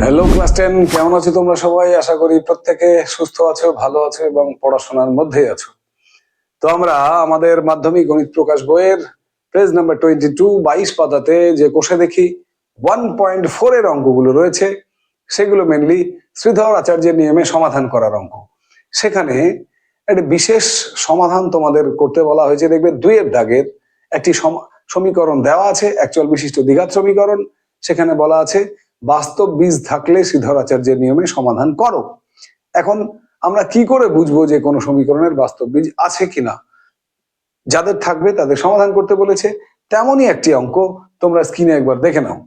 Hello class 10, কেমন আছো তোমরা সবাই? আশা করি প্রত্যেকে সুস্থ আছো, ভালো আছো এবং পড়াশোনার মধ্যেই আছো। তো আমরা আমাদের মাধ্যমিক গণিত প্রকাশ বইয়ের পেজ নাম্বার 22, 22 পাতাতে যে কোষে দেখি 1.4 এর অঙ্কগুলো রয়েছে, সেগুলো মেনলি শ্রীধর আচার্যের নিয়মে সমাধান করার অঙ্ক। সেখানে একটা বিশেষ সমাধান তোমাদের করতে বলা হয়েছে। দেখবে 2 এর দাগের একটি সমীকরণ দেওয়া আছে, অ্যাকচুয়াল বিশিষ্ট দ্বিঘাত সমীকরণ। সেখানে বলা আছে বাস্তব বীজ থাকলে শ্রীধর আচার্যের নিয়মে সমাধান করো। এখন আমরা কি করে বুঝবো যে কোনো সমীকরণের বাস্তব বীজ আছে কিনা? যাদের থাকবে তাদের সমাধান করতে বলেছে। তেমনই একটি অঙ্ক তোমরা স্ক্রিনে একবার দেখে নাও।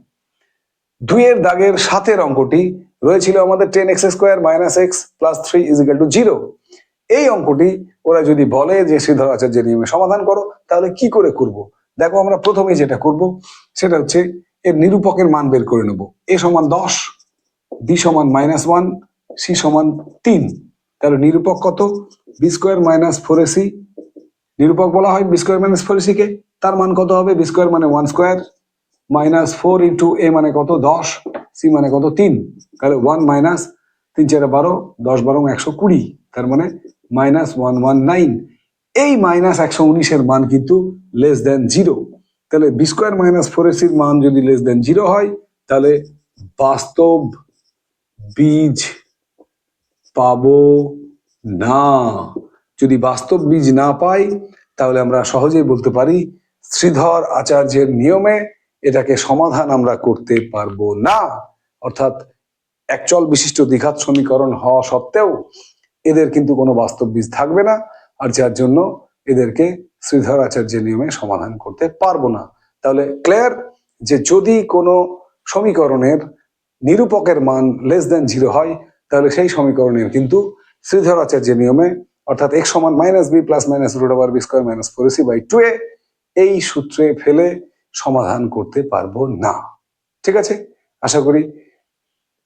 2 এর দাগের 7 অঙ্কটি রয়েছিল আমাদের 10x² - x + 3 = 0। এই অঙ্কটি ওরা যদি বলে যে শ্রীধর আচার্যের নিয়মে সমাধান করো, তাহলে কি করে করব? দেখো, আমরা প্রথমেই যেটা করব সেটা হচ্ছে এর নিরূপকের মান বের করে নেব। a = 10, b = -1, c = 3। তাহলে নিরূপক কত? b² - 4ac। নিরূপক বলা হয় b² - 4ac কে। তার মান কত হবে? b² মানে 1² -4 × a মানে কত? 10, c মানে কত? 3। তাহলে 1 - 3 × 4 = 12, 10 × 12 = 120, তার মানে -119। এই -119 এর মান কিন্তু <0। তাহলে b² - 4ac এর মান যদি <0 হয়, তাহলে বাস্তব বীজ পাবো না। যদি বাস্তব বীজ না পাই, তাহলে আমরা সহজেই বলতে পারি শ্রীধর আচার্যের নিয়মে এটাকে সমাধান আমরা করতে পারবো না। অর্থাৎ একচল বিশিষ্ট দ্বিঘাত সমীকরণ হওয়া সত্ত্বেও এদের কিন্তু কোনো বাস্তব বীজ থাকবে না, আর যার জন্য এদেরকে শ্রীধর আচার্যের নিয়মে সমাধান করতে পারবো না। তাহলে ক্লিয়ার যে যদি কোনো সমীকরণের নিরূপকের মান <0 হয়, তাহলে সেই সমীকরণের কিন্তু শ্রীধর আচার্যের নিয়মে, অর্থাৎ x = -b + -√b² - 4ac/2a, এই সূত্রে ফেলে সমাধান করতে পারবো না। ঠিক আছে? আশা করি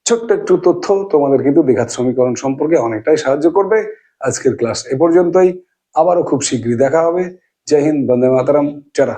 ছোট্ট একটু তথ্য তোমাদের কিন্তু দ্বিঘাত সমীকরণ সম্পর্কে অনেকটাই সাহায্য করবে। আজকের ক্লাস এ পর্যন্তই। আবারও খুব শীঘ্রই দেখা হবে। জয় হিন্দ, বন্দে মাতরম, টাটা।